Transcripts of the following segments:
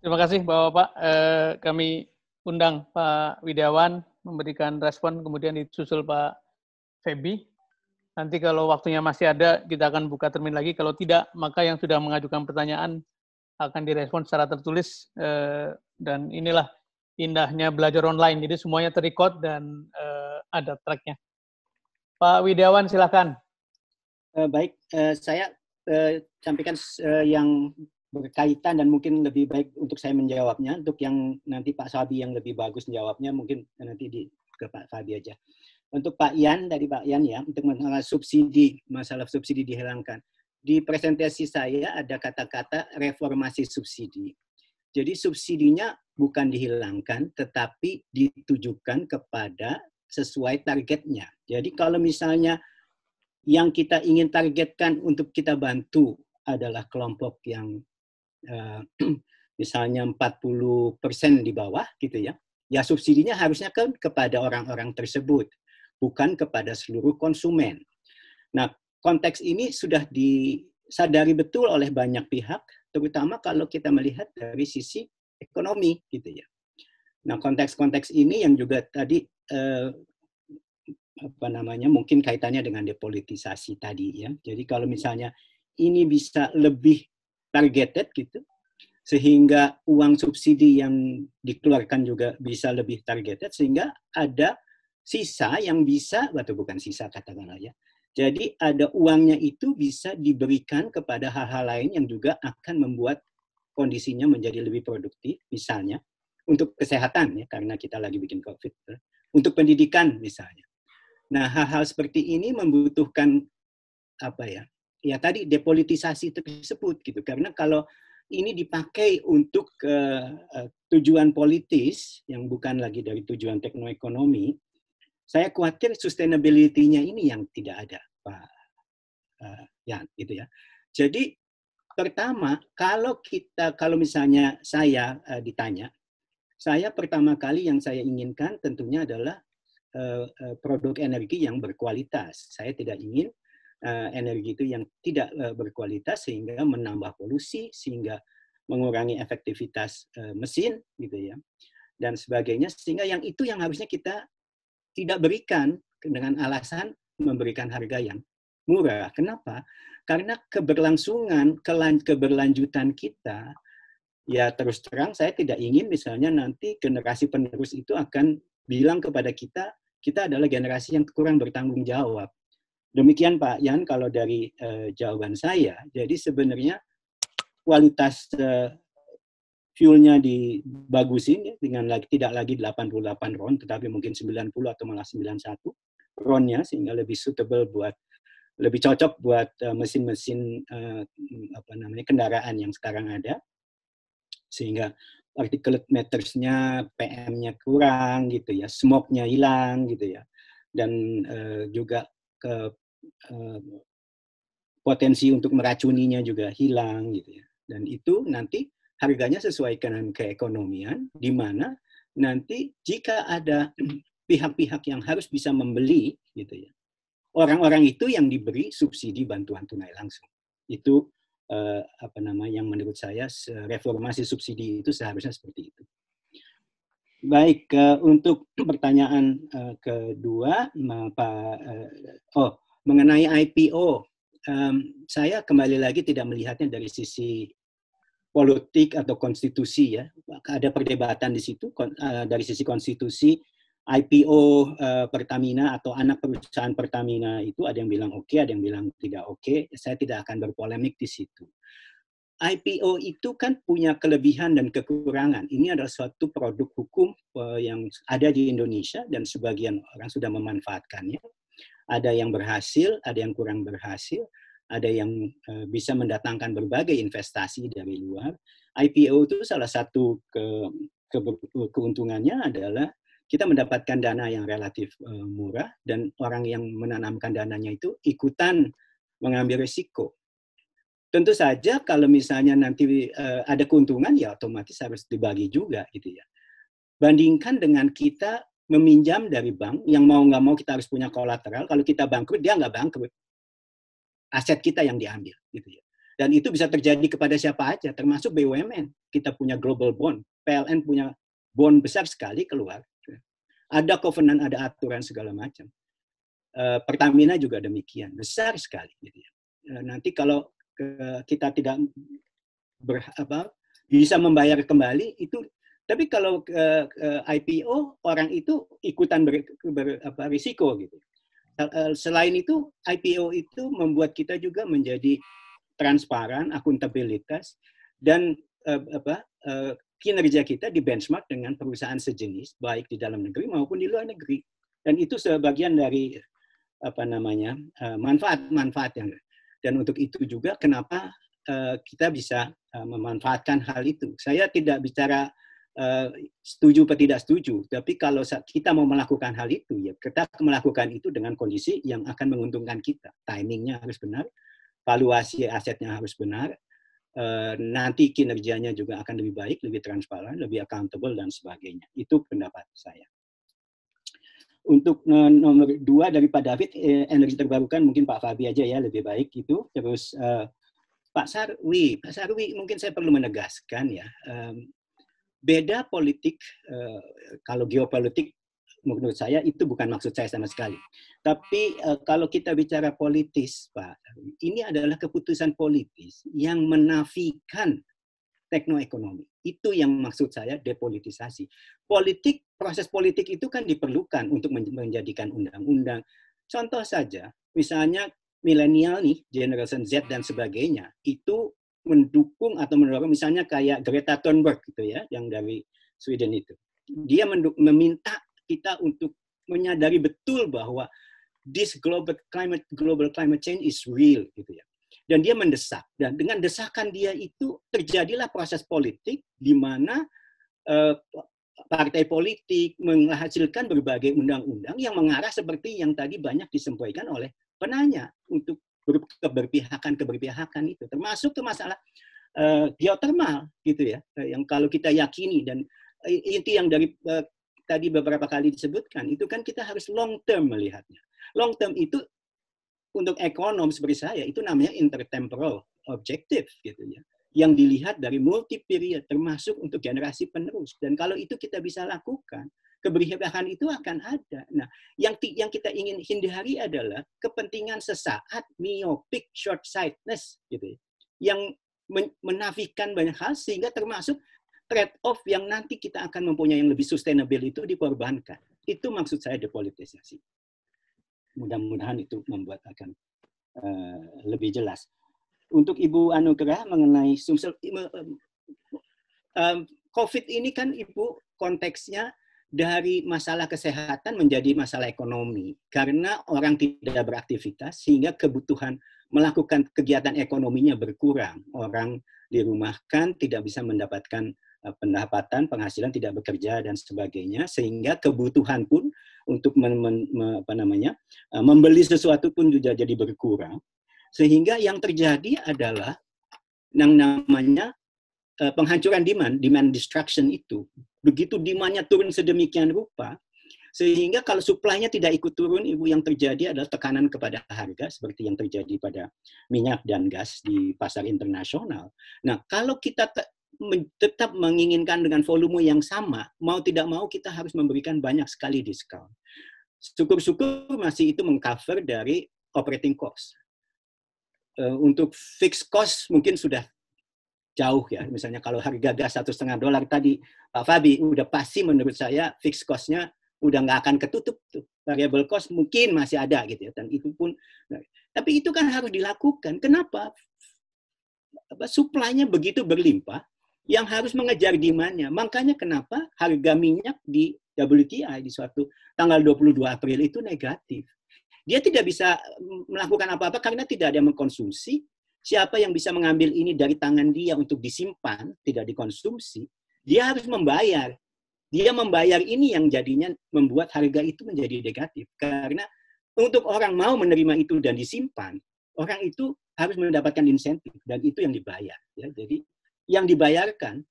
Terima kasih Bapak-Bapak. Kami undang Pak Widiawan memberikan respon, kemudian disusul Pak Feby. Nanti kalau waktunya masih ada, kita akan buka termin lagi. Kalau tidak, maka yang sudah mengajukan pertanyaan akan direspon secara tertulis. Dan inilah indahnya belajar online. Jadi semuanya terrecord dan ada tracknya. Pak Widiawan, silakan. Baik, saya sampaikan yang berkaitan dan mungkin lebih baik untuk saya menjawabnya. Untuk yang nanti Pak Sabi yang lebih bagus menjawabnya, mungkin nanti ke Pak Sabi aja. Untuk Pak Yan, dari Pak Yan ya, untuk masalah subsidi dihilangkan. Di presentasi saya ada kata-kata reformasi subsidi. Jadi subsidinya bukan dihilangkan, tetapi ditujukan kepada sesuai targetnya. Jadi kalau misalnya yang kita ingin targetkan untuk kita bantu adalah kelompok yang misalnya 40% di bawah gitu ya, ya subsidinya harusnya kan kepada orang-orang tersebut, bukan kepada seluruh konsumen. Nah, konteks ini sudah disadari betul oleh banyak pihak, terutama kalau kita melihat dari sisi ekonomi gitu ya. Nah, konteks-konteks ini yang juga tadi mungkin kaitannya dengan depolitisasi tadi ya. Jadi kalau misalnya ini bisa lebih targeted gitu, sehingga uang subsidi yang dikeluarkan juga bisa lebih targeted, sehingga ada sisa yang bisa, atau bukan sisa katakanlah ya, jadi ada uangnya itu bisa diberikan kepada hal-hal lain yang juga akan membuat kondisinya menjadi lebih produktif, misalnya untuk kesehatan ya, karena kita lagi bikin COVID, untuk pendidikan misalnya. Nah, hal-hal seperti ini membutuhkan apa ya? Ya tadi depolitisasi tersebut gitu. Karena kalau ini dipakai untuk tujuan politis yang bukan lagi dari tujuan teknoekonomi, saya khawatir sustainability-nya ini yang tidak ada, Pak Yan, gitu ya. Jadi pertama, kalau misalnya saya ditanya, saya pertama kali yang saya inginkan tentunya adalah produk energi yang berkualitas. Saya tidak ingin energi itu yang tidak berkualitas sehingga menambah polusi, sehingga mengurangi efektivitas mesin gitu ya, dan sebagainya, sehingga yang itu yang harusnya kita tidak berikan dengan alasan memberikan harga yang murah. Kenapa? Karena keberlanjutan kita, ya terus terang saya tidak ingin misalnya nanti generasi penerus itu akan bilang kepada kita, kita adalah generasi yang kurang bertanggung jawab. Demikian Pak Yan kalau dari jawaban saya. Jadi sebenarnya kualitas fuelnya dibagusin ya, dengan tidak lagi 88 RON, tetapi mungkin 90 atau malah 91 RON-nya, sehingga lebih suitable lebih cocok buat mesin-mesin kendaraan yang sekarang ada, sehingga particulate matters-nya, PM-nya kurang gitu ya, smoke-nya hilang gitu ya, dan juga potensi untuk meracuninya juga hilang gitu ya. Dan itu nanti harganya sesuai dengan keekonomian, di mana nanti jika ada pihak-pihak yang harus bisa membeli gitu ya, orang-orang itu yang diberi subsidi bantuan tunai langsung. Itu yang menurut saya reformasi subsidi itu seharusnya seperti itu. Baik, untuk pertanyaan kedua, mengenai IPO, saya kembali lagi tidak melihatnya dari sisi politik atau konstitusi ya. Ada perdebatan di situ dari sisi konstitusi. IPO Pertamina atau anak perusahaan Pertamina itu ada yang bilang oke, ada yang bilang tidak oke. Saya tidak akan berpolemik di situ. IPO itu kan punya kelebihan dan kekurangan. Ini adalah suatu produk hukum yang ada di Indonesia dan sebagian orang sudah memanfaatkannya. Ada yang berhasil, ada yang kurang berhasil, ada yang bisa mendatangkan berbagai investasi dari luar. IPO itu salah satu keuntungannya adalah kita mendapatkan dana yang relatif murah dan orang yang menanamkan dananya itu ikutan mengambil risiko. Tentu saja kalau misalnya nanti ada keuntungan ya otomatis harus dibagi juga gitu ya. Bandingkan dengan kita meminjam dari bank yang mau nggak mau kita harus punya kolateral. Kalau kita bangkrut dia nggak bangkrut, aset kita yang diambil gitu ya. Dan itu bisa terjadi kepada siapa aja, termasuk BUMN. Kita punya global bond, PLN punya bond besar sekali keluar. Ada covenant, ada aturan segala macam. Pertamina juga demikian, besar sekali. Gitu ya. Nanti kalau kita tidak bisa membayar kembali itu, tapi kalau IPO orang itu ikutan risiko gitu. Selain itu IPO itu membuat kita juga menjadi transparan, akuntabilitas, dan kinerja kita di benchmark dengan perusahaan sejenis baik di dalam negeri maupun di luar negeri. Dan itu sebagian dari manfaat yang, dan untuk itu juga kenapa kita bisa memanfaatkan hal itu. Saya tidak bicara setuju atau tidak setuju, tapi kalau kita mau melakukan hal itu, ya kita melakukan itu dengan kondisi yang akan menguntungkan kita. Timingnya harus benar, valuasi asetnya harus benar, nanti kinerjanya juga akan lebih baik, lebih transparan, lebih accountable, dan sebagainya. Itu pendapat saya. Untuk nomor 2 dari Pak David, energi terbarukan mungkin Pak Fabi aja ya, lebih baik itu. Terus Pak Sarwi mungkin saya perlu menegaskan ya, beda politik, kalau geopolitik menurut saya itu bukan maksud saya sama sekali. Tapi kalau kita bicara politis, Pak, ini adalah keputusan politis yang menafikan teknoekonomi. Itu yang maksud saya depolitisasi. Proses politik itu kan diperlukan untuk menjadikan undang-undang. Contoh saja, misalnya milenial nih, generation Z dan sebagainya, itu mendukung atau mendorong, misalnya kayak Greta Thunberg gitu ya, yang dari Sweden itu. Dia meminta kita untuk menyadari betul bahwa this global climate change is real gitu ya. Dan dia mendesak, dan dengan desakan dia itu terjadilah proses politik di mana partai politik menghasilkan berbagai undang-undang yang mengarah seperti yang tadi banyak disampaikan oleh penanya untuk keberpihakan itu, termasuk ke masalah geothermal gitu ya, yang kalau kita yakini, dan itu yang dari tadi beberapa kali disebutkan, itu kan kita harus long term melihatnya. Long term itu untuk ekonom seperti saya itu namanya intertemporal objective gitu ya, yang dilihat dari multi period, termasuk untuk generasi penerus. Dan kalau itu kita bisa lakukan, keberpihakan itu akan ada. Nah, yang kita ingin hindari adalah kepentingan sesaat, myopic, short-sightedness gitu ya, yang menafikan banyak hal, sehingga termasuk trade-off yang nanti kita akan mempunyai yang lebih sustainable itu dikorbankan. Itu maksud saya depolitisasi. Mudah-mudahan itu membuat akan lebih jelas. Untuk Ibu Anugerah mengenai COVID ini kan Ibu konteksnya dari masalah kesehatan menjadi masalah ekonomi. Karena orang tidak beraktivitas sehingga kebutuhan melakukan kegiatan ekonominya berkurang. Orang dirumahkan, tidak bisa mendapatkan pendapatan, penghasilan, tidak bekerja dan sebagainya, sehingga kebutuhan pun untuk membeli sesuatu pun juga jadi berkurang, sehingga yang terjadi adalah yang namanya penghancuran demand destruction itu. Begitu demand-nya turun sedemikian rupa, sehingga kalau supply-nya tidak ikut turun, Ibu, yang terjadi adalah tekanan kepada harga seperti yang terjadi pada minyak dan gas di pasar internasional. Nah, kalau kita tetap menginginkan dengan volume yang sama, mau tidak mau kita harus memberikan banyak sekali diskon. Syukur-syukur masih itu mengcover dari operating cost. Untuk fixed cost mungkin sudah jauh ya. Misalnya kalau harga gas $1,5 tadi, Pak Fabi, udah pasti menurut saya fixed cost-nya udah nggak akan ketutup tuh. Variable cost mungkin masih ada gitu ya. Dan itu pun, tapi itu kan harus dilakukan. Kenapa? Supply-nya begitu berlimpah, yang harus mengejar demand-nya. Makanya kenapa harga minyak di WTI di suatu tanggal 22 April itu negatif. Dia tidak bisa melakukan apa-apa karena tidak ada yang mengkonsumsi. Siapa yang bisa mengambil ini dari tangan dia untuk disimpan, tidak dikonsumsi, dia harus membayar. Dia membayar ini yang jadinya membuat harga itu menjadi negatif. Karena untuk orang mau menerima itu dan disimpan, orang itu harus mendapatkan insentif, dan itu yang dibayar. Ya, jadi yang dibayarkan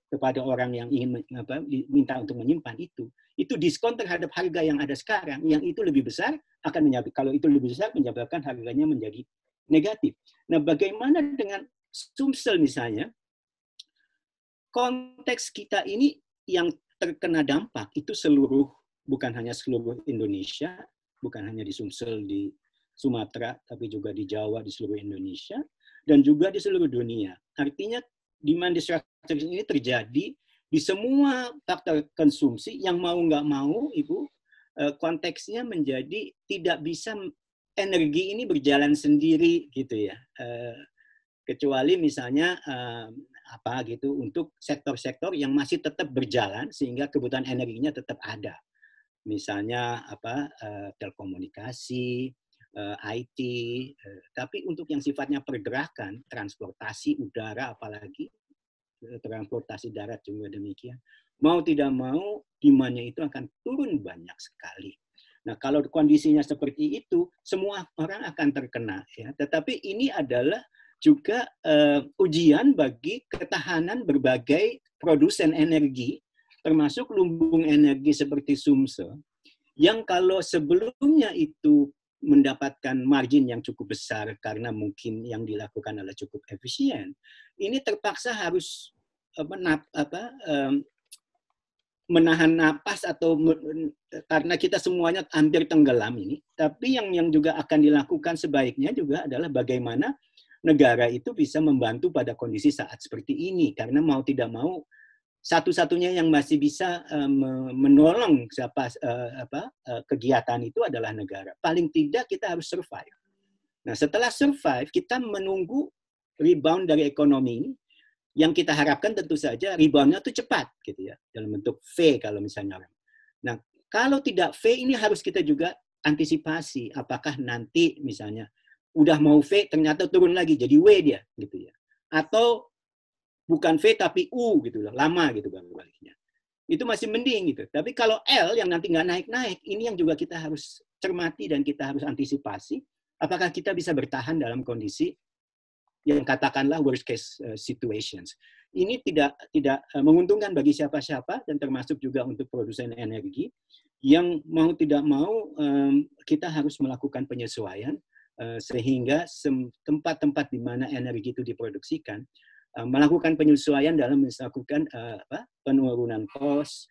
kepada orang yang ingin minta untuk menyimpan itu diskon terhadap harga yang ada sekarang, yang itu lebih besar akan kalau itu lebih besar menyebabkan harganya menjadi negatif. Nah, bagaimana dengan Sumsel misalnya? Konteks kita ini yang terkena dampak itu bukan hanya seluruh Indonesia, bukan hanya di Sumsel, di Sumatera, tapi juga di Jawa, di seluruh Indonesia, dan juga di seluruh dunia. Artinya demand destruction ini terjadi di semua faktor konsumsi yang mau nggak mau, Ibu, konteksnya menjadi tidak bisa energi ini berjalan sendiri gitu ya. Kecuali misalnya untuk sektor-sektor yang masih tetap berjalan sehingga kebutuhan energinya tetap ada. Misalnya telekomunikasi, IT, tapi untuk yang sifatnya pergerakan, transportasi udara apalagi, transportasi darat juga demikian, mau tidak mau demand-nya itu akan turun banyak sekali. Nah, kalau kondisinya seperti itu, semua orang akan terkena ya. Tetapi ini adalah juga ujian bagi ketahanan berbagai produsen energi, termasuk lumbung energi seperti Sumsel, yang kalau sebelumnya itu mendapatkan margin yang cukup besar karena mungkin yang dilakukan adalah cukup efisien, ini terpaksa harus menahan napas atau karena kita semuanya hampir tenggelam ini. Tapi yang juga akan dilakukan sebaiknya juga adalah bagaimana negara itu bisa membantu pada kondisi saat seperti ini, karena mau tidak mau satu-satunya yang masih bisa menolong kegiatan itu adalah negara. Paling tidak kita harus survive. Nah, setelah survive, kita menunggu rebound dari ekonomi ini. Yang kita harapkan tentu saja rebound-nya itu cepat, gitu ya, dalam bentuk V kalau misalnya. Nah, kalau tidak V ini harus kita juga antisipasi. Apakah nanti misalnya udah mau V ternyata turun lagi jadi W dia, gitu ya. Atau bukan V tapi U gitu loh, lama gitu baliknya. Itu masih mending gitu. Tapi kalau L yang nanti nggak naik-naik, ini yang juga kita harus cermati dan kita harus antisipasi. Apakah kita bisa bertahan dalam kondisi yang katakanlah worst case situations. Ini tidak menguntungkan bagi siapa-siapa dan termasuk juga untuk produsen energi yang mau tidak mau kita harus melakukan penyesuaian sehingga tempat-tempat di mana energi itu diproduksikan melakukan penyesuaian dalam melakukan penurunan kos,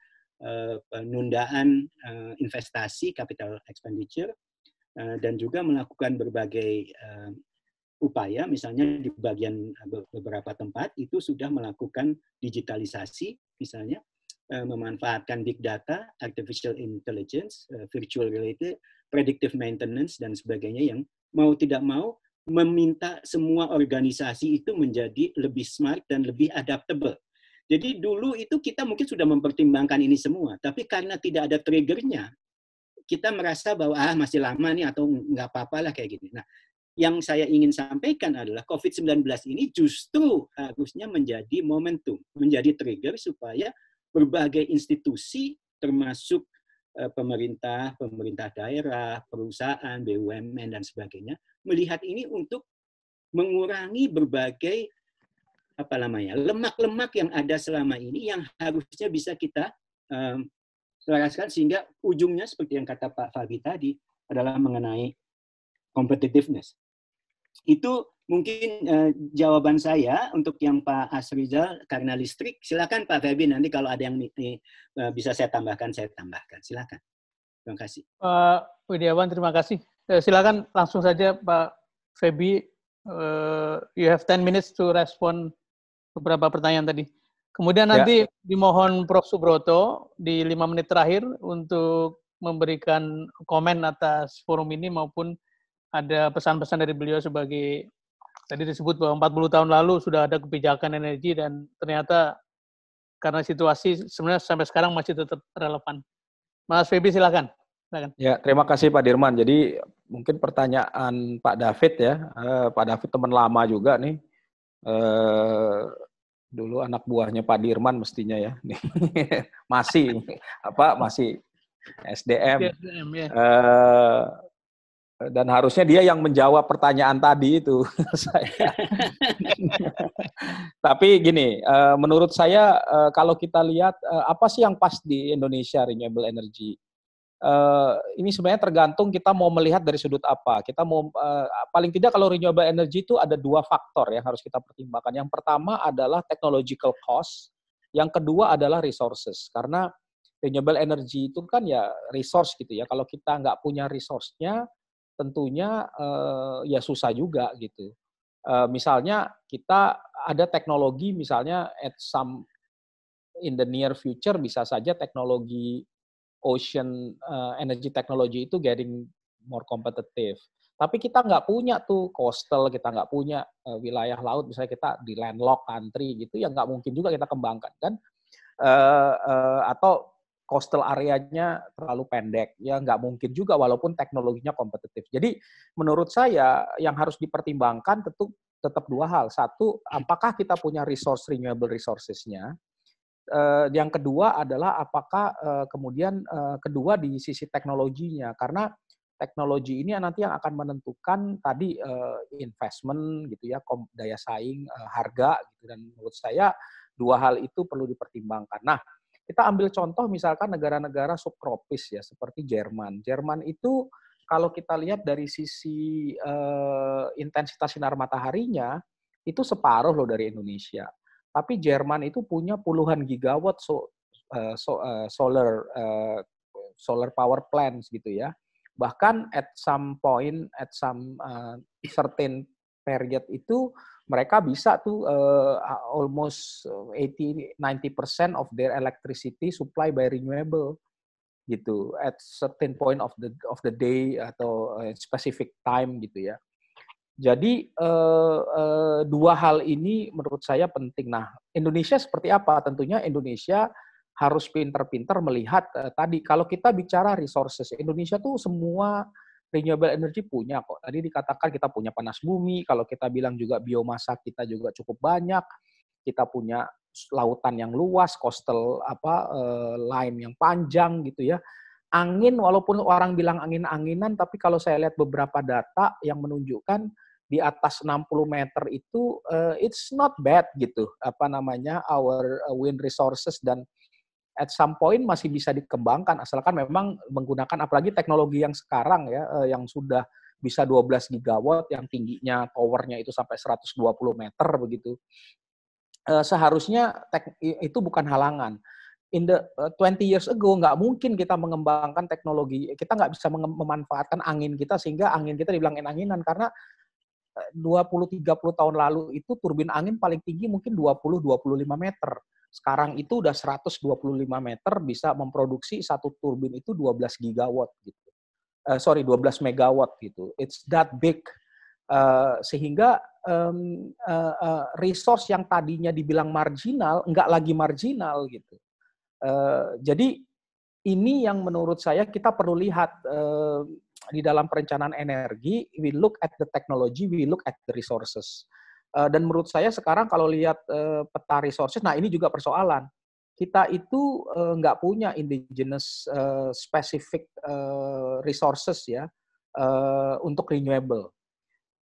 penundaan investasi capital expenditure, dan juga melakukan berbagai upaya, misalnya di bagian beberapa tempat itu sudah melakukan digitalisasi, misalnya memanfaatkan big data, artificial intelligence, virtual reality, predictive maintenance, dan sebagainya yang mau tidak mau meminta semua organisasi itu menjadi lebih smart dan lebih adaptable. Jadi dulu itu kita mungkin sudah mempertimbangkan ini semua, tapi karena tidak ada triggernya, kita merasa bahwa masih lama nih atau nggak apa-apa lah kayak gini. Nah, yang saya ingin sampaikan adalah COVID-19 ini justru harusnya menjadi momentum, menjadi trigger supaya berbagai institusi termasuk pemerintah daerah, perusahaan, BUMN, dan sebagainya, melihat ini untuk mengurangi berbagai lemak-lemak yang ada selama ini yang harusnya bisa kita selaraskan sehingga ujungnya seperti yang kata Pak Fabi tadi adalah mengenai competitiveness. Itu mungkin jawaban saya untuk yang Pak Asrizal karena listrik. Silakan Pak Fabi, nanti kalau ada yang bisa saya tambahkan. Silakan. Terima kasih. Pak Widiawan, terima kasih. Silakan langsung saja Pak Fabi. You have 10 minutes to respond beberapa pertanyaan tadi. Kemudian nanti dimohon Prof. Subroto di 5 menit terakhir untuk memberikan komen atas forum ini maupun ada pesan-pesan dari beliau sebagai, tadi disebut bahwa 40 tahun lalu sudah ada kebijakan energi dan ternyata karena situasi sebenarnya sampai sekarang masih tetap relevan. Mas Febi silakan. Ya, terima kasih Pak Dirman. Jadi mungkin pertanyaan Pak David ya, Pak David teman lama juga nih. Dulu anak buahnya Pak Dirman mestinya ya. masih SDM. Ya. Dan harusnya dia yang menjawab pertanyaan tadi itu. Tapi gini, menurut saya kalau kita lihat apa sih yang pas di Indonesia renewable energy? Ini sebenarnya tergantung kita mau melihat dari sudut apa. Kita mau paling tidak kalau renewable energy itu ada dua faktor yang harus kita pertimbangkan. Yang pertama adalah technological cost, yang kedua adalah resources. Karena renewable energy itu kan ya resource gitu ya. Kalau kita nggak punya resource-nya, tentunya ya susah juga gitu. Misalnya kita ada teknologi misalnya in the near future bisa saja teknologi ocean energy technology itu getting more competitive. Tapi kita nggak punya tuh coastal, kita nggak punya wilayah laut, misalnya kita di landlocked country gitu, ya nggak mungkin juga kita kembangkan kan. Atau coastal areanya terlalu pendek, ya nggak mungkin juga walaupun teknologinya kompetitif. Jadi menurut saya yang harus dipertimbangkan tetap dua hal. Satu, apakah kita punya renewable resources-nya? Yang kedua adalah apakah kemudian kedua di sisi teknologinya, karena teknologi ini nanti yang akan menentukan tadi investment gitu ya, daya saing, harga gitu, dan menurut saya dua hal itu perlu dipertimbangkan. Nah, kita ambil contoh misalkan negara-negara subtropis ya seperti Jerman. Jerman itu kalau kita lihat dari sisi intensitas sinar mataharinya itu separuh loh dari Indonesia. Tapi Jerman itu punya puluhan gigawatt solar power plants gitu ya. Bahkan at some point, at some certain period itu mereka bisa tuh almost 80-90% of their electricity supply by renewable gitu at certain point of the day atau specific time gitu ya. Jadi dua hal ini menurut saya penting. Nah, Indonesia seperti apa? Tentunya Indonesia harus pintar-pintar melihat tadi kalau kita bicara resources, Indonesia tuh semua renewable energy punya kok. Tadi dikatakan kita punya panas bumi, kalau kita bilang juga biomasa kita juga cukup banyak. Kita punya lautan yang luas, coastal line yang panjang gitu ya. Angin walaupun orang bilang angin-anginan, tapi kalau saya lihat beberapa data yang menunjukkan di atas 60 meter itu it's not bad gitu our wind resources, dan at some point masih bisa dikembangkan asalkan memang menggunakan apalagi teknologi yang sekarang ya yang sudah bisa 12 gigawatt yang tingginya towernya itu sampai 120 meter begitu. Seharusnya itu bukan halangan. In the 20 years ago, nggak mungkin kita mengembangkan teknologi, kita nggak bisa memanfaatkan angin kita sehingga angin kita dibilang anginan, karena 20-30 tahun lalu itu turbin angin paling tinggi mungkin 20-25 meter. Sekarang itu udah 125 meter bisa memproduksi satu turbin itu 12 gigawatt gitu. 12 megawatt gitu. It's that big. Sehingga resource yang tadinya dibilang marginal, nggak lagi marginal gitu. Jadi ini yang menurut saya kita perlu lihat di dalam perencanaan energi, we look at the technology, we look at the resources. Dan menurut saya sekarang kalau lihat peta resources, nah ini juga persoalan. Kita itu nggak punya indigenous specific resources ya untuk renewable.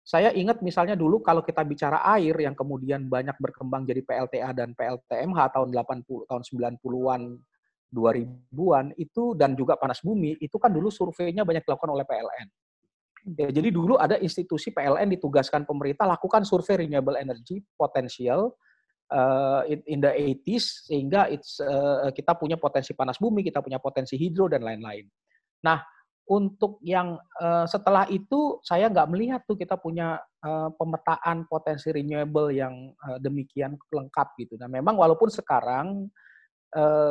Saya ingat misalnya dulu kalau kita bicara air yang kemudian banyak berkembang jadi PLTA dan PLTMH tahun 80, tahun 90-an, 2000-an itu, dan juga panas bumi, itu kan dulu surveinya banyak dilakukan oleh PLN. Ya, jadi dulu ada institusi PLN ditugaskan pemerintah lakukan survei renewable energy potential in the 80s, sehingga kita punya potensi panas bumi, kita punya potensi hidro, dan lain-lain. Nah, untuk yang setelah itu saya nggak melihat tuh kita punya pemetaan potensi renewable yang demikian lengkap gitu. Nah, memang walaupun sekarang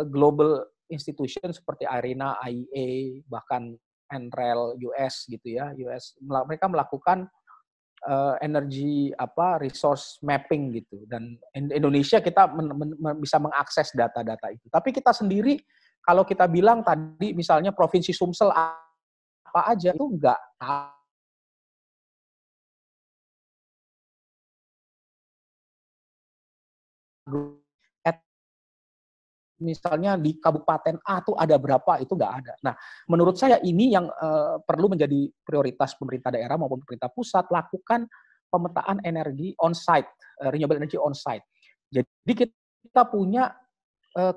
global institution seperti IRENA, IEA, bahkan NREL US gitu ya, mereka melakukan energy resource mapping gitu, dan Indonesia kita bisa mengakses data-data itu. Tapi kita sendiri kalau kita bilang tadi misalnya provinsi Sumsel apa aja itu enggak misalnya di Kabupaten A tuh ada berapa, itu nggak ada. Nah, menurut saya ini yang perlu menjadi prioritas pemerintah daerah maupun pemerintah pusat, lakukan pemetaan energi on-site, renewable energy on-site. Jadi kita punya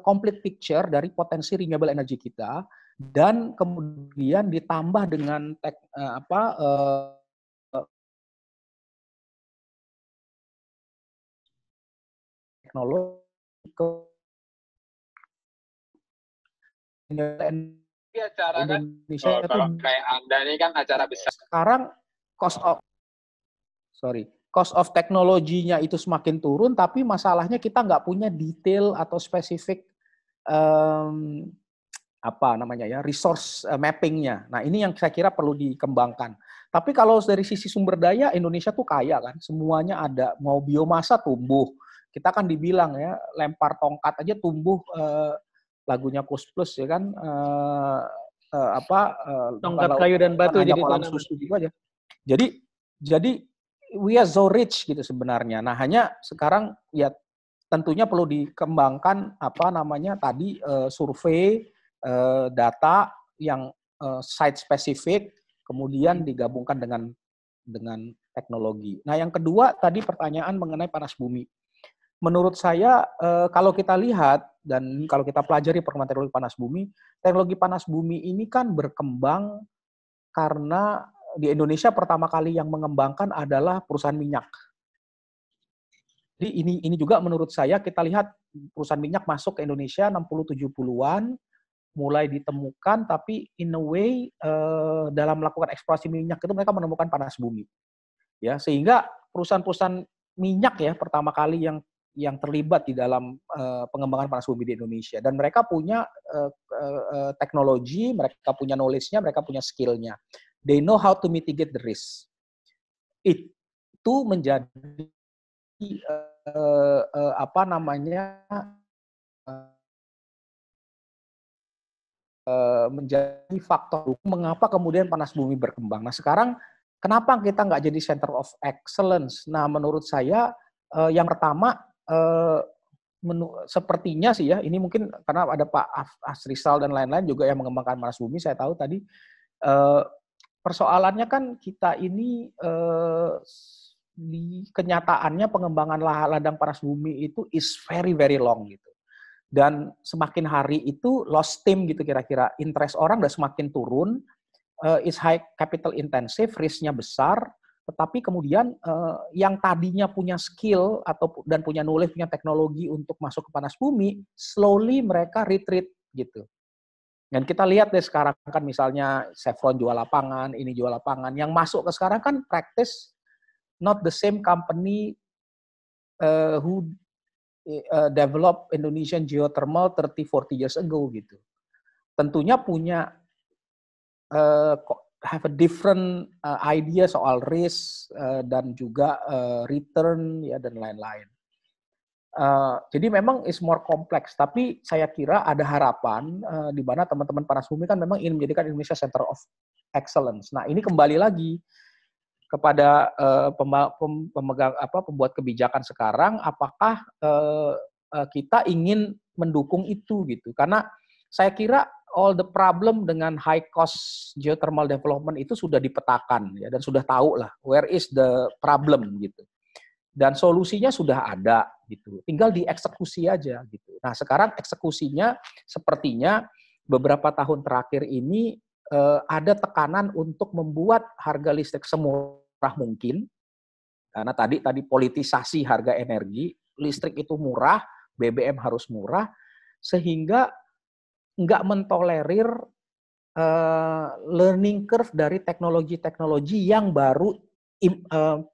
complete picture dari potensi renewable energy kita, dan kemudian ditambah dengan teknologi Ini acara kan, Indonesia itu kalau kayak Anda ini kan acara besar. sekarang cost of teknologinya itu semakin turun, tapi masalahnya kita nggak punya detail atau spesifik resource mappingnya. Nah, ini yang saya kira perlu dikembangkan. Tapi kalau dari sisi sumber daya, Indonesia tuh kaya kan, semuanya ada. Mau biomasa tumbuh, kita kan dibilang ya, lempar tongkat aja tumbuh, lagunya Kus Plus ya kan, tongkat kayu dan batu jadi kolam susu gitu aja. Jadi we are so rich gitu sebenarnya. Nah, hanya sekarang ya tentunya perlu dikembangkan survei, data yang site spesifik, kemudian digabungkan dengan teknologi. Nah, yang kedua tadi pertanyaan mengenai panas bumi. Menurut saya kalau kita lihat dan kalau kita pelajari perkembangan teknologi panas bumi ini kan berkembang karena di Indonesia pertama kali yang mengembangkan adalah perusahaan minyak. Jadi ini juga menurut saya kita lihat perusahaan minyak masuk ke Indonesia 60-70-an, mulai ditemukan, tapi in a way dalam melakukan eksplorasi minyak itu mereka menemukan panas bumi. Ya, sehingga perusahaan-perusahaan minyak ya pertama kali yang terlibat di dalam pengembangan panas bumi di Indonesia, dan mereka punya teknologi, mereka punya knowledge-nya, mereka punya skill-nya. They know how to mitigate the risk. Itu menjadi menjadi faktor mengapa kemudian panas bumi berkembang. Nah, sekarang kenapa kita nggak jadi center of excellence? Nah, menurut saya yang pertama sepertinya sih ya, ini mungkin karena ada Pak Asrisal dan lain-lain juga yang mengembangkan panas bumi, saya tahu tadi persoalannya kan kita ini di kenyataannya pengembangan ladang panas bumi itu is very very long gitu. Dan semakin hari itu lost steam gitu kira-kira. Interest orang udah semakin turun, is high capital intensive, risk-nya besar, tetapi kemudian yang tadinya punya skill dan punya knowledge, punya teknologi untuk masuk ke panas bumi, slowly mereka retreat gitu. Dan kita lihat deh sekarang kan misalnya Chevron jual lapangan, ini jual lapangan, yang masuk ke sekarang kan practice not the same company who develop Indonesian geothermal 30-40 years ago gitu. Tentunya punya have a different idea soal risk dan juga return ya dan lain-lain. Jadi memang is more complex, tapi saya kira ada harapan di mana teman-teman panas bumi kan memang ingin menjadikan Indonesia Center of Excellence. Nah, ini kembali lagi kepada pembuat kebijakan sekarang, apakah kita ingin mendukung itu gitu? Karena saya kira all the problem dengan high cost geothermal development itu sudah dipetakan ya, dan sudah tahu lah where is the problem gitu. Dan solusinya sudah ada gitu. Tinggal dieksekusi aja gitu. Nah, sekarang eksekusinya sepertinya beberapa tahun terakhir ini ada tekanan untuk membuat harga listrik semurah mungkin. Karena tadi politisasi harga energi, listrik itu murah, BBM harus murah, sehingga nggak mentolerir learning curve dari teknologi-teknologi yang baru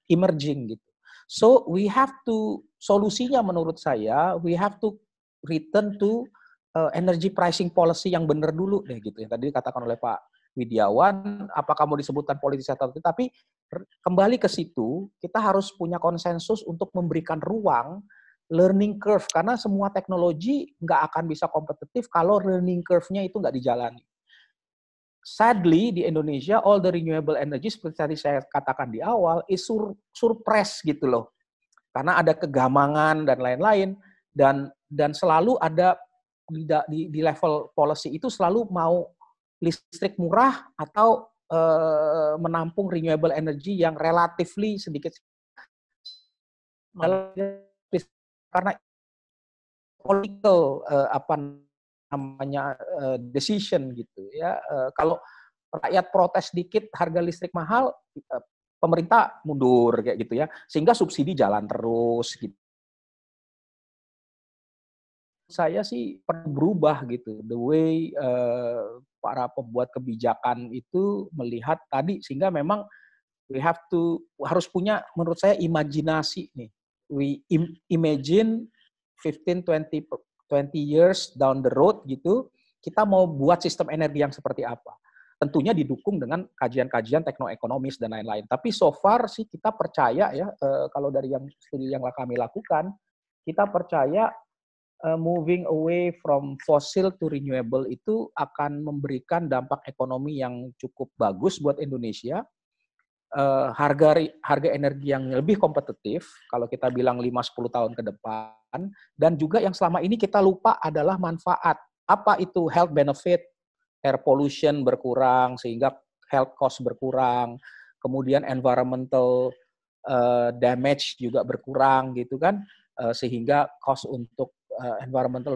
emerging gitu. So we have to, solusinya menurut saya, we have to return to energy pricing policy yang benar dulu deh gitu. Yang tadi dikatakan oleh Pak Widiawan, apakah mau disebutkan politisasi atau tidak, tapi kembali ke situ, kita harus punya konsensus untuk memberikan ruang learning curve, karena semua teknologi nggak akan bisa kompetitif kalau learning curve-nya itu nggak dijalani. Sadly, di Indonesia, all the renewable energy, seperti tadi saya katakan di awal, is surprise gitu loh. Karena ada kegamangan dan lain-lain, dan selalu ada di level policy itu selalu mau listrik murah atau menampung renewable energy yang relatively sedikit. Karena political namanya decision gitu ya. Kalau rakyat protes dikit harga listrik mahal, pemerintah mundur kayak gitu ya, sehingga subsidi jalan terus gitu. Saya sih perlu berubah gitu, the way para pembuat kebijakan itu melihat tadi, sehingga memang harus punya menurut saya imajinasi nih. We imagine 15, 20 years down the road gitu, kita mau buat sistem energi yang seperti apa. Tentunya didukung dengan kajian-kajian teknoekonomis dan lain-lain. Tapi so far sih kita percaya ya, kalau dari yang studi yang kami lakukan, kita percaya moving away from fossil to renewable itu akan memberikan dampak ekonomi yang cukup bagus buat Indonesia. Harga energi yang lebih kompetitif, kalau kita bilang 5-10 tahun ke depan, dan juga yang selama ini kita lupa adalah manfaat. Apa itu health benefit, air pollution berkurang, sehingga health cost berkurang, kemudian environmental damage juga berkurang, gitu kan, sehingga cost untuk environmental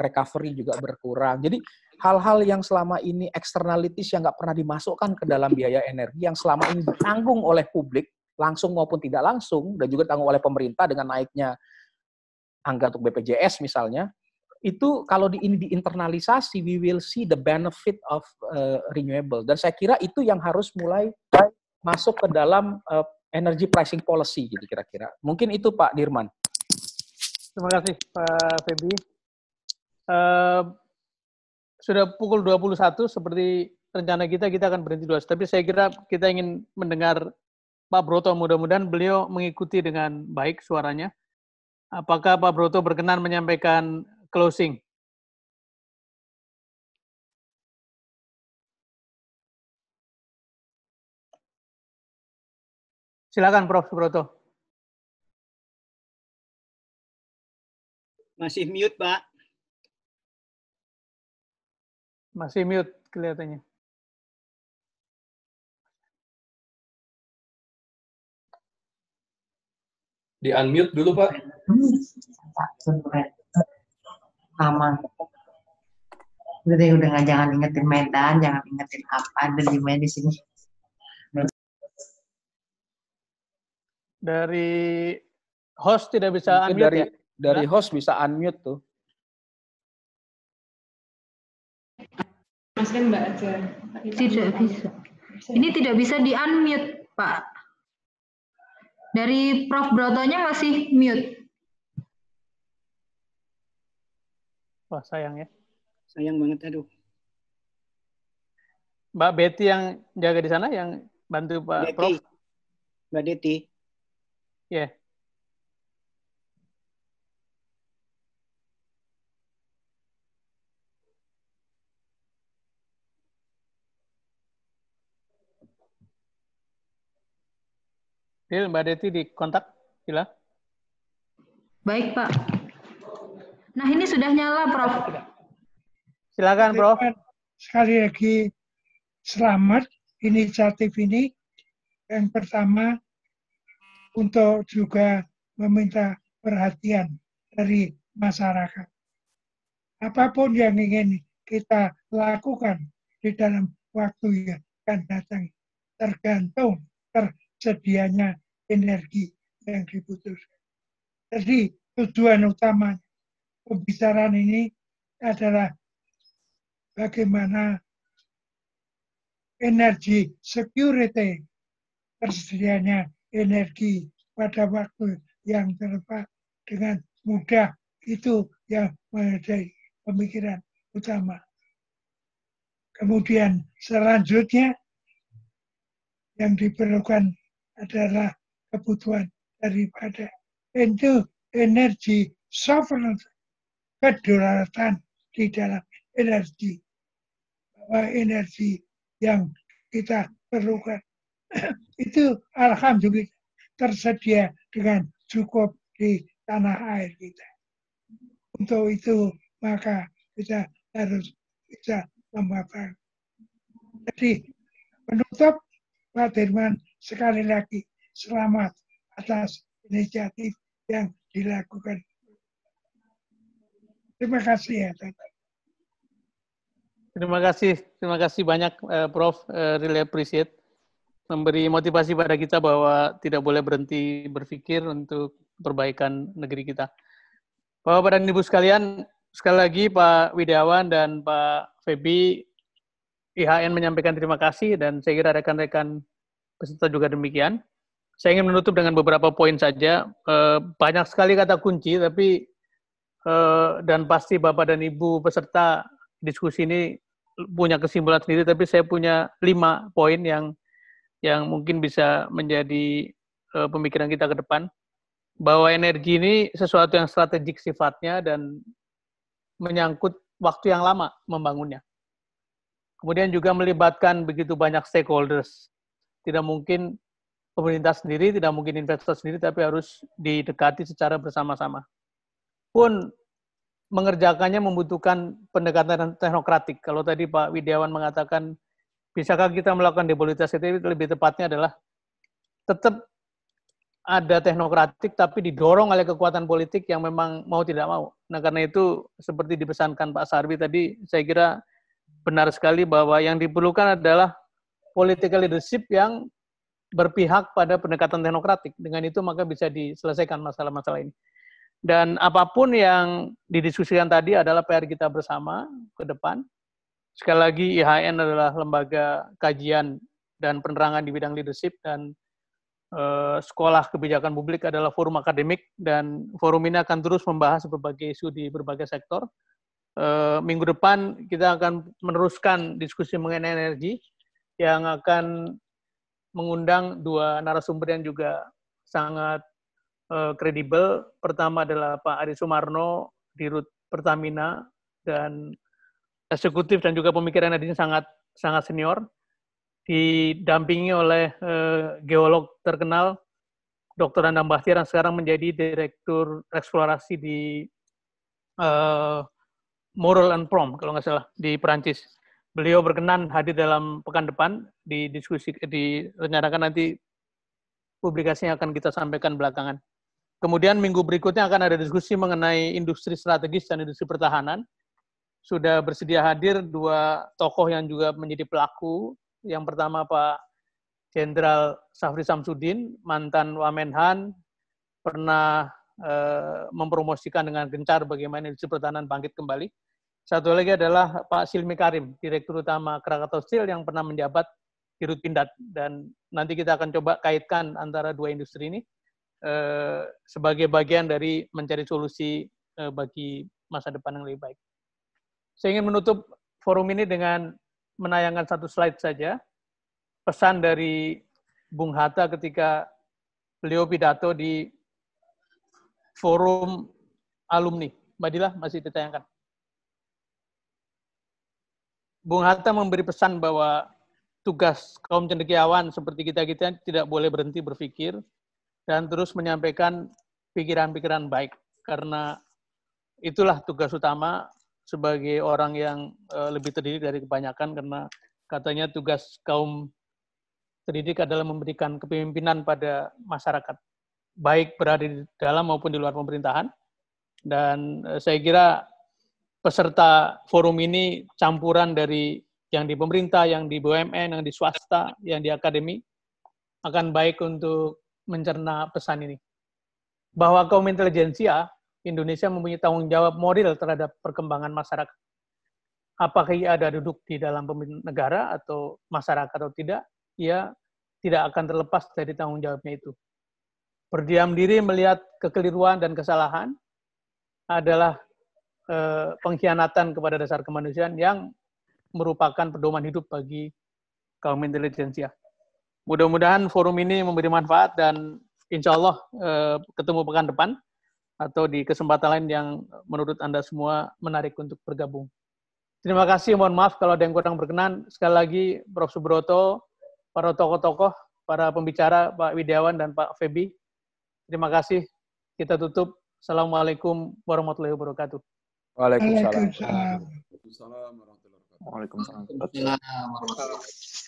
recovery juga berkurang. Jadi hal-hal yang selama ini externalities yang nggak pernah dimasukkan ke dalam biaya energi, yang selama ini ditanggung oleh publik, langsung maupun tidak langsung, dan juga ditanggung oleh pemerintah dengan naiknya anggaran untuk BPJS misalnya, itu kalau ini diinternalisasi, we will see the benefit of renewable. Dan saya kira itu yang harus mulai masuk ke dalam energy pricing policy, gitu kira-kira. Mungkin itu Pak Dirman. Terima kasih Pak Feby. Sudah pukul 21, seperti rencana kita akan berhenti dulu. Tapi saya kira kita ingin mendengar Pak Broto, mudah-mudahan beliau mengikuti dengan baik suaranya. Apakah Pak Broto berkenan menyampaikan closing? Silakan Prof. Broto. Masih mute, Pak. Masih mute kelihatannya. Di unmute dulu, Pak. Lama. Udah jangan ingetin Medan, jangan ingetin apa, ada di Medan di sini. Dari host tidak bisa unmute ya? Dari host bisa unmute tuh. Mas kan Mbak aja. Tidak bisa. Ini tidak bisa di-unmute, Pak. Dari Prof. Brotonya masih mute. Wah, sayang ya. Sayang banget, aduh. Mbak Betty yang jaga di sana, yang bantu Pak Prof. Mbak Deti. Ya. Yeah. Mbak Deti di kontak, sila. Baik, Pak. Nah, ini sudah nyala, Prof. Silakan, Prof. Sekali lagi, selamat inisiatif ini. Yang pertama, untuk juga meminta perhatian dari masyarakat. Apapun yang ingin kita lakukan di dalam waktu yang akan datang, tergantung tersedianya energi yang dibutuhkan. Jadi tujuan utama pembicaraan ini adalah bagaimana energi security, tersedianya energi pada waktu yang tepat dengan mudah, itu yang menjadi pemikiran utama. Kemudian selanjutnya yang diperlukan adalah kebutuhan daripada energi sovereignty, kedaulatan di dalam energi. Bahwa energi yang kita perlukan itu alhamdulillah tersedia dengan cukup di tanah air kita. Untuk itu maka kita harus bisa memanfaatkan. Jadi penutup, Pak Dirman, sekali lagi selamat atas inisiatif yang dilakukan. Terima kasih ya, Bapak. Terima kasih banyak Prof. Really appreciate memberi motivasi pada kita bahwa tidak boleh berhenti berpikir untuk perbaikan negeri kita. Bapak dan Ibu sekalian, sekali lagi Pak Widiawan dan Pak Feby, IHN menyampaikan terima kasih dan saya kira rekan-rekan peserta juga demikian. Saya ingin menutup dengan beberapa poin saja. Banyak sekali kata kunci, tapi dan pasti Bapak dan Ibu peserta diskusi ini punya kesimpulan sendiri, tapi saya punya 5 poin yang mungkin bisa menjadi pemikiran kita ke depan. Bahwa energi ini sesuatu yang strategik sifatnya dan menyangkut waktu yang lama membangunnya. Kemudian juga melibatkan begitu banyak stakeholders. Tidak mungkin pemerintah sendiri, tidak mungkin investor sendiri, tapi harus didekati secara bersama-sama. Pun mengerjakannya membutuhkan pendekatan teknokratik. Kalau tadi Pak Widiawan mengatakan, bisakah kita melakukan depolitisasi, itu lebih tepatnya adalah tetap ada teknokratik, tapi didorong oleh kekuatan politik yang memang mau tidak mau. Nah, karena itu, seperti dipesankan Pak Sarbi tadi, saya kira benar sekali bahwa yang diperlukan adalah political leadership yang berpihak pada pendekatan teknokratik. Dengan itu maka bisa diselesaikan masalah-masalah ini. Dan apapun yang didiskusikan tadi adalah PR kita bersama ke depan. Sekali lagi, IHN adalah lembaga kajian dan penerangan di bidang leadership, dan Sekolah Kebijakan Publik adalah forum akademik, dan forum ini akan terus membahas berbagai isu di berbagai sektor. Minggu depan kita akan meneruskan diskusi mengenai energi yang akan mengundang 2 narasumber yang juga sangat kredibel. Pertama adalah Pak Adi Sumarno, Dirut Pertamina, dan eksekutif dan juga pemikiran energinya sangat senior, didampingi oleh geolog terkenal Dr. Anang Bahtiar yang sekarang menjadi Direktur Eksplorasi di Morel and Prom, kalau nggak salah, di Perancis. Beliau berkenan hadir dalam pekan depan di diskusi, direncanakan nanti publikasinya akan kita sampaikan belakangan. Kemudian minggu berikutnya akan ada diskusi mengenai industri strategis dan industri pertahanan. Sudah bersedia hadir 2 tokoh yang juga menjadi pelaku. Yang pertama Pak Jenderal Safri Samsudin, mantan Wamenhan, pernah mempromosikan dengan gencar bagaimana industri pertahanan bangkit kembali. Satu lagi adalah Pak Silmi Karim, Direktur Utama Krakatau Steel yang pernah menjabat Dirut Pindad. Dan nanti kita akan coba kaitkan antara 2 industri ini sebagai bagian dari mencari solusi bagi masa depan yang lebih baik. Saya ingin menutup forum ini dengan menayangkan 1 slide saja, pesan dari Bung Hatta ketika beliau pidato di forum alumni. Mbak Dila, masih ditayangkan. Bung Hatta memberi pesan bahwa tugas kaum cendekiawan seperti kita-kita tidak boleh berhenti berpikir dan terus menyampaikan pikiran-pikiran baik, karena itulah tugas utama sebagai orang yang lebih terdidik dari kebanyakan, karena katanya tugas kaum terdidik adalah memberikan kepemimpinan pada masyarakat, baik berada di dalam maupun di luar pemerintahan. Dan saya kira peserta forum ini campuran dari yang di pemerintah, yang di BUMN, yang di swasta, yang di akademi, akan baik untuk mencerna pesan ini. Bahwa kaum intelijensia Indonesia mempunyai tanggung jawab moral terhadap perkembangan masyarakat. Apakah ia ada duduk di dalam pemerintahan negara atau masyarakat atau tidak, ia tidak akan terlepas dari tanggung jawabnya itu. Berdiam diri melihat kekeliruan dan kesalahan adalah pengkhianatan kepada dasar kemanusiaan yang merupakan pedoman hidup bagi kaum intelijensia. Mudah-mudahan forum ini memberi manfaat, dan insya Allah ketemu pekan depan atau di kesempatan lain yang menurut Anda semua menarik untuk bergabung. Terima kasih, mohon maaf kalau ada yang kurang berkenan. Sekali lagi, Prof. Subroto, para tokoh-tokoh, para pembicara, Pak Widiawan dan Pak Feby, terima kasih. Kita tutup. Assalamualaikum warahmatullahi wabarakatuh. Waalaikumsalam. Waalaikumsalam. Waalaikumsalam. Waalaikumsalam warahmatullahi wabarakatuh.